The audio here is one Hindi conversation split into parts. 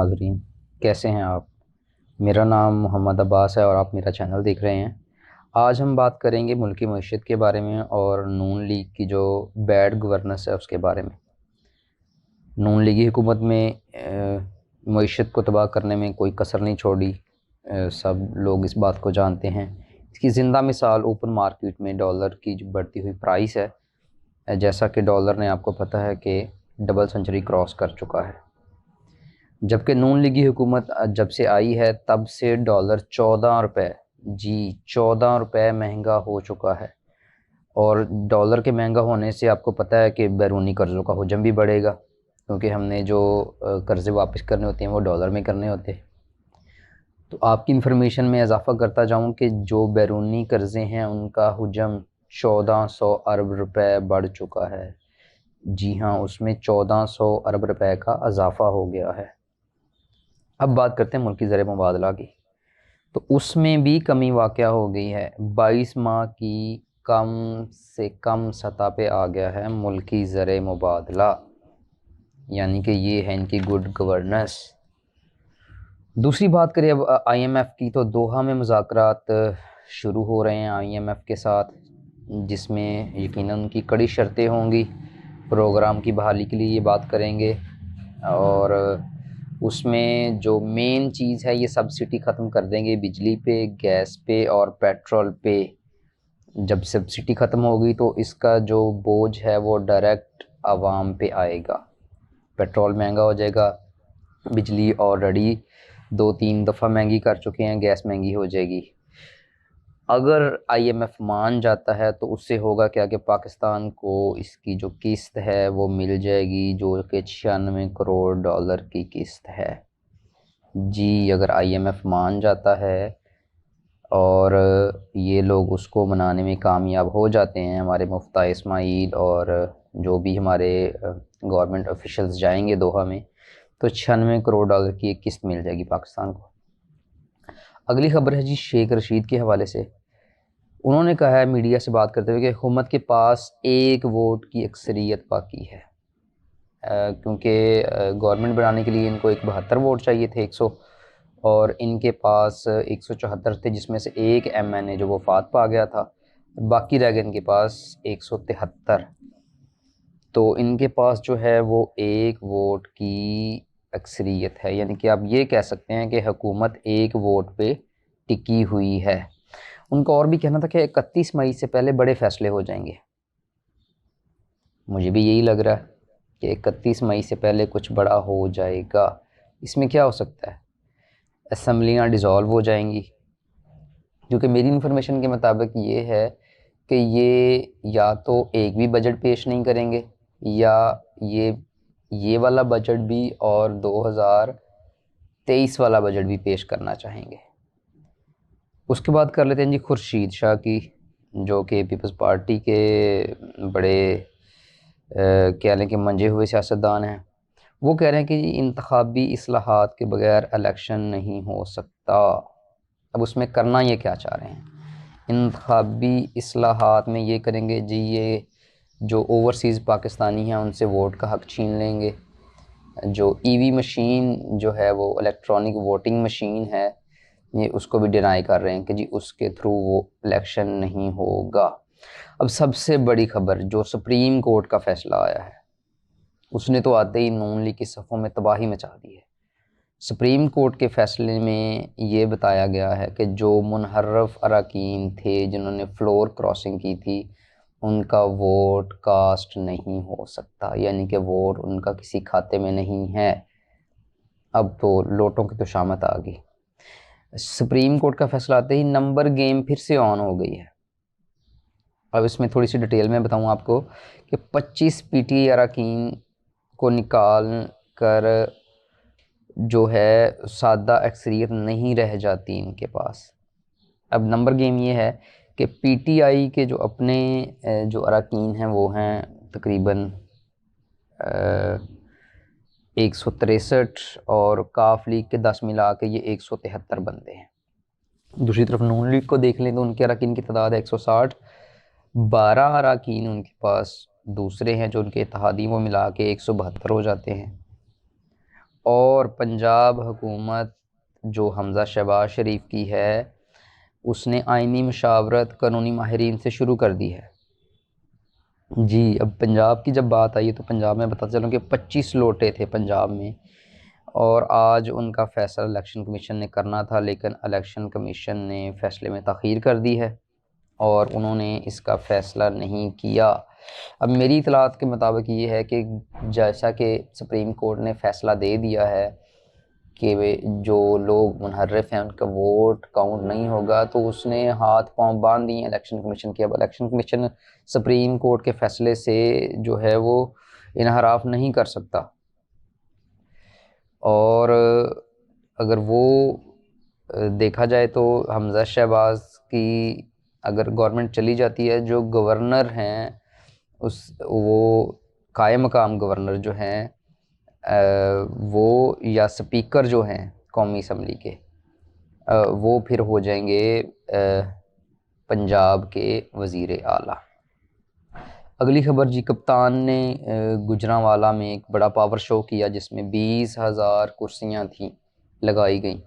नाजरीन, कैसे हैं आप। मेरा नाम मोहम्मद अब्बास है और आप मेरा चैनल देख रहे हैं। आज हम बात करेंगे मुल्की मईशत के बारे में और नून लीग की जो बैड गवर्नेंस है उसके बारे में। नून लीगी हुकूमत में मईशत को तबाह करने में कोई कसर नहीं छोड़ी। सब लोग इस बात को जानते हैं। इसकी ज़िंदा मिसाल ओपन मार्केट में डॉलर की जो बढ़ती हुई प्राइस है, जैसा कि डॉलर ने आपको पता है कि डबल सेंचुरी क्रॉस कर चुका है। जबकि नून लीगी हुकूमत जब से आई है तब से डॉलर 14 रुपये, जी 14 रुपये महंगा हो चुका है। और डॉलर के महंगा होने से आपको पता है कि बैरूनी कर्ज़ों का हुजम भी बढ़ेगा, क्योंकि हमने जो कर्ज़े वापस करने होते हैं वो डॉलर में करने होते हैं। तो आपकी इन्फॉर्मेशन में इजाफ़ा करता जाऊँ कि जो बैरूनी कर्ज़े हैं उनका हुजम 1400 अरब रुपए बढ़ चुका है। जी हाँ, उसमें 1400 अरब रुपए का इजाफ़ा हो गया है। अब बात करते हैं मुल्की ज़र मुबादला की। तो उसमें भी कमी वाक़या हो गई है। 22 माह की कम से कम सतह पे आ गया है मुल्की ज़र मुबादला, यानी कि ये है इनकी गुड गवर्नेंस। दूसरी बात करें अब IMF की, तो दोहा में मुज़ाकरात शुरू हो रहे हैं IMF के साथ, जिसमें यकीनन उनकी कड़ी शर्तें होंगी। प्रोग्राम की बहाली के लिए ये बात करेंगे और उसमें जो मेन चीज़ है, ये सब्सिडी ख़त्म कर देंगे बिजली पे, गैस पे और पेट्रोल पे। जब सब्सिडी ख़त्म होगी तो इसका जो बोझ है वो डायरेक्ट आवाम पे आएगा। पेट्रोल महंगा हो जाएगा, बिजली ऑलरेडी 2-3 दफ़ा महंगी कर चुके हैं, गैस महंगी हो जाएगी। अगर IMF मान जाता है तो उससे होगा क्या कि पाकिस्तान को इसकी जो किस्त है वो मिल जाएगी, जो कि 96 करोड़ डॉलर की किस्त है। जी, अगर IMF मान जाता है और ये लोग उसको मनाने में कामयाब हो जाते हैं, हमारे मुफ्ती इस्माइल और जो भी हमारे गवर्नमेंट ऑफिशियल्स जाएंगे दोहा में, तो 96 करोड़ डॉलर की एक किस्त मिल जाएगी पाकिस्तान को। अगली खबर है जी शेख रशीद के हवाले से। उन्होंने कहा है मीडिया से बात करते हुए कि हुकूमत के पास एक वोट की अक्सरियत बाकी है, क्योंकि गवर्नमेंट बनाने के लिए इनको 72 वोट चाहिए थे, 100, और इनके पास 174 थे, जिसमें से एक MNA जो वफात पा गया था, बाकी रह गए इनके पास 173। तो इनके पास जो है वो एक वोट की अक्सरियत है, यानी कि आप ये कह सकते हैं कि हुकूमत एक वोट पे टिकी हुई है। उनका और भी कहना था कि 31 मई से पहले बड़े फैसले हो जाएंगे। मुझे भी यही लग रहा है कि 31 मई से पहले कुछ बड़ा हो जाएगा। इसमें क्या हो सकता है, असम्बलियाँ डिज़ोल्व हो जाएंगी, क्योंकि मेरी इन्फॉर्मेशन के मुताबिक ये है कि ये या तो एक भी बजट पेश नहीं करेंगे, या ये वाला बजट भी और 2023 वाला बजट भी पेश करना चाहेंगे। उसके बाद कर लेते हैं जी खुर्शीद शाह की, जो कि पीपल्स पार्टी के बड़े कह लें कि मंजे हुए सियासतदान हैं। वो कह रहे हैं कि जी इंतखाबी इस्लाहात के बगैर इलेक्शन नहीं हो सकता। अब उसमें करना ये क्या चाह रहे हैं, इंतखाबी इस्लाहात में ये करेंगे जी, ये जो ओवरसीज़ पाकिस्तानी हैं उनसे वोट का हक़ छीन लेंगे। जो EV मशीन जो है, वो इलेक्ट्रॉनिक वोटिंग मशीन है, ये उसको भी डिनाई कर रहे हैं कि जी उसके थ्रू वो इलेक्शन नहीं होगा। अब सबसे बड़ी खबर, जो सुप्रीम कोर्ट का फ़ैसला आया है, उसने तो आते ही नून लीग की सफ़ों में तबाही मचा दी है। सुप्रीम कोर्ट के फ़ैसले में ये बताया गया है कि जो मुनहर्रफ अरकान थे जिन्होंने फ्लोर क्रॉसिंग की थी, उनका वोट कास्ट नहीं हो सकता, यानी कि वोट उनका किसी खाते में नहीं है। अब तो लोटों की तो शामत आ गई। सुप्रीम कोर्ट का फैसला आते ही नंबर गेम फिर से ऑन हो गई है। अब इसमें थोड़ी सी डिटेल में बताऊं आपको कि 25 PTI अरकान को निकाल कर जो है सादा अक्सरियत नहीं रह जाती इनके पास। अब नंबर गेम ये है कि PTI के जो अपने जो अरकान हैं वो हैं तकरीबन 163, और काफ लीग के 10 मिला के ये 173 बनते हैं। दूसरी तरफ नून लीग को देख लें तो उनके अरकान की तादाद है 160, 12 अरकान उनके पास दूसरे हैं जो उनके इत्तेहादी, वो मिला के 172 हो जाते हैं। और पंजाब हुकूमत जो हमज़ा शहबाज शरीफ की है, उसने आइनी मशावरत कानूनी माहिरीन से शुरू कर दी है। जी, अब पंजाब की जब बात आई है तो पंजाब में बताता चलूँ कि 25 लोटे थे पंजाब में, और आज उनका फ़ैसला इलेक्शन कमीशन ने करना था, लेकिन इलेक्शन कमीशन ने फ़ैसले में ताख़ीर कर दी है और उन्होंने इसका फ़ैसला नहीं किया। अब मेरी इत्तलात के मुताबिक ये है कि जैसा कि सुप्रीम कोर्ट ने फ़ैसला दे दिया है कि वे जो लोग मुनहर्रिफ हैं उनका वोट काउंट नहीं होगा, तो उसने हाथ पांव बांध दिए इलेक्शन कमीशन के। अब इलेक्शन कमीशन सुप्रीम कोर्ट के फ़ैसले से जो है वो इनहराफ नहीं कर सकता, और अगर वो देखा जाए तो हमज़ा शहबाज की अगर गवर्नमेंट चली जाती है, जो गवर्नर हैं वो कायम मकाम गवर्नर जो हैं वो या स्पीकर जो हैं कौमी असम्बली के, वो फिर हो जाएंगे पंजाब के वज़ीर आला। अगली खबर जी, कप्तान ने गुजरांवाला में एक बड़ा पावर शो किया जिसमें 20,000 कुर्सियां थीं लगाई गई,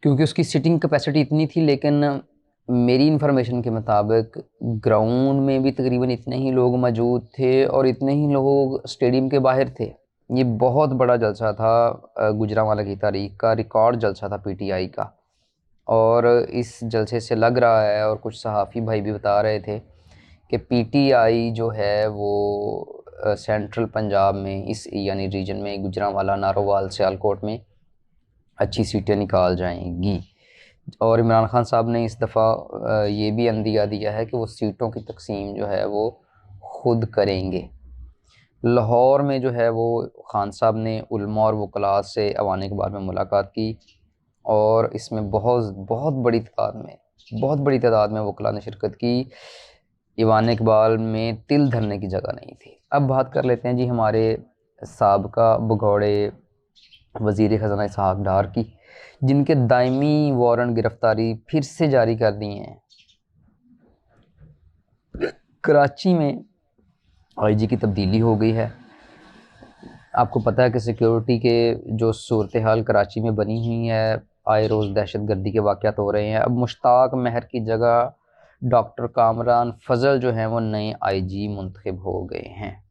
क्योंकि उसकी सीटिंग कैपेसिटी इतनी थी। लेकिन मेरी इन्फॉर्मेशन के मुताबिक ग्राउंड में भी तकरीबन इतने ही लोग मौजूद थे और इतने ही लोग स्टेडियम के बाहर थे। ये बहुत बड़ा जलसा था, गुजरांवाला की तारीख का रिकॉर्ड जलसा था पीटीआई का। और इस जलसे से लग रहा है, और कुछ सहाफ़ी भाई भी बता रहे थे कि पीटीआई जो है वो सेंट्रल पंजाब में इस यानी रीजन में गुजरांवाला, नारोवाल, सियालकोट में अच्छी सीटें निकाल जाएंगी। और इमरान खान साहब ने इस दफ़ा ये भी अंदिया दिया है कि वो सीटों की तकसीम जो है वो ख़ुद करेंगे। लाहौर में जो है वो खान साहब ने उलमा और वकला से अवान इक़बाल में मुलाकात की, और इसमें बहुत बड़ी तादाद में वकला ने शिरकत की। ईवान इकबाल में तिल धरने की जगह नहीं थी। अब बात कर लेते हैं जी हमारे साबका भगौड़े वज़ीर ख़ज़ाना इसहाक़ डार की, जिनके दायमी वारंट गिरफ़्तारी फिर से जारी कर दिए हैं। कराची में आईजी की तब्दीली हो गई है। आपको पता है कि सिक्योरिटी के जो सूरत हाल कराची में बनी हुई है, आए रोज़ दहशतगर्दी के वाक़यात हो रहे हैं। अब मुश्ताक महर की जगह डॉक्टर कामरान फजल जो हैं वो नए आईजी मुंतखब हो गए हैं।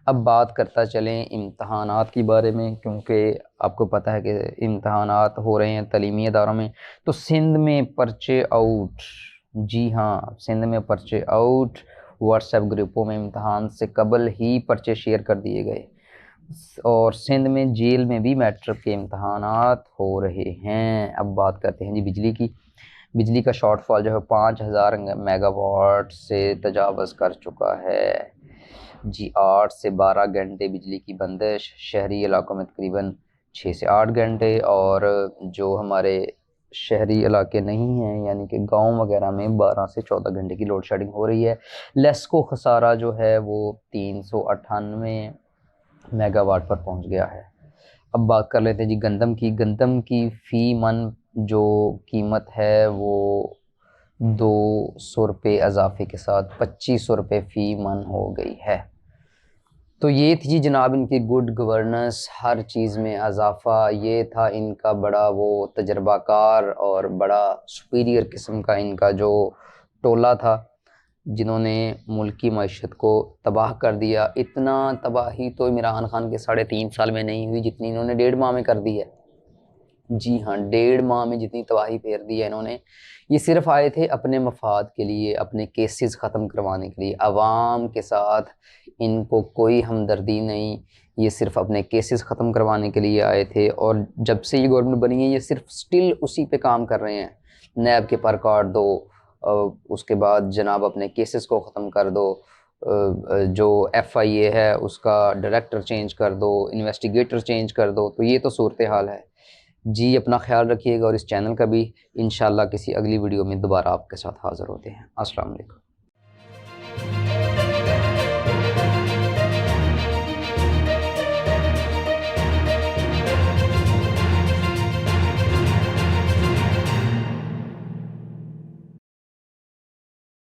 अब बात करता चलें इम्तहानात के बारे में, क्योंकि आपको पता है कि इम्तहानात हो रहे हैं तलीमी इदारों में। तो सिंध में पर्चे आउट, जी हाँ, सिंध में पर्चे आउट। व्हाट्सएप ग्रुपों में इम्तहान से कबल ही पर्चे शेयर कर दिए गए, और सिंध में जेल में भी मैट्रिक के इम्तहानात हो रहे हैं। अब बात करते हैं जी बिजली की। बिजली का शॉर्टफॉल जो है 5,000 मेगावाट से तजावज़ कर चुका है जी। 8 से 12 घंटे बिजली की बंदिश, शहरी इलाकों में तकरीबन 6 से 8 घंटे, और जो हमारे शहरी इलाके नहीं हैं यानी कि गांव वगैरह में 12 से 14 घंटे की लोड शेडिंग हो रही है। लेस्को खसारा जो है वो 398 मेगावाट पर पहुंच गया है। अब बात कर लेते हैं जी गंदम की। गंदम की फ़ी मन जो कीमत है वो 200 रुपये इजाफे के साथ 2500 रुपये फ़ी मन हो गई है। तो ये थी जनाब इनकी गुड गवर्नेंस, हर चीज़ में इजाफ़ा। ये था इनका बड़ा वो तजर्बाकार और बड़ा सुपीरियर किस्म का इनका जो टोला था, जिन्होंने मुल्क की मईशत को तबाह कर दिया। इतना तबाही तो इमरान खान के 3.5 साल में नहीं हुई जितनी इन्होंने 1.5 माह में कर दी है। जी हाँ, 1.5 माह में जितनी तबाही फेर दी है इन्होंने। ये सिर्फ आए थे अपने मफाद के लिए, अपने केसेस ख़त्म करवाने के लिए। आवाम के साथ इनको कोई हमदर्दी नहीं, ये सिर्फ अपने केसेस ख़त्म करवाने के लिए आए थे। और जब से ये गवर्नमेंट बनी है ये सिर्फ स्टिल उसी पे काम कर रहे हैं। नैब के पर काट दो, उसके बाद जनाब अपने केसेस को ख़त्म कर दो, जो FIA है उसका डायरेक्टर चेंज कर दो, इन्वेस्टिगेटर चेंज कर दो। तो ये तो सूरत हाल है जी। अपना ख्याल रखिएगा, और इस चैनल का भी। इंशाल्लाह किसी अगली वीडियो में दोबारा आपके साथ हाज़िर होते हैं। अस्सलाम वालेकुम।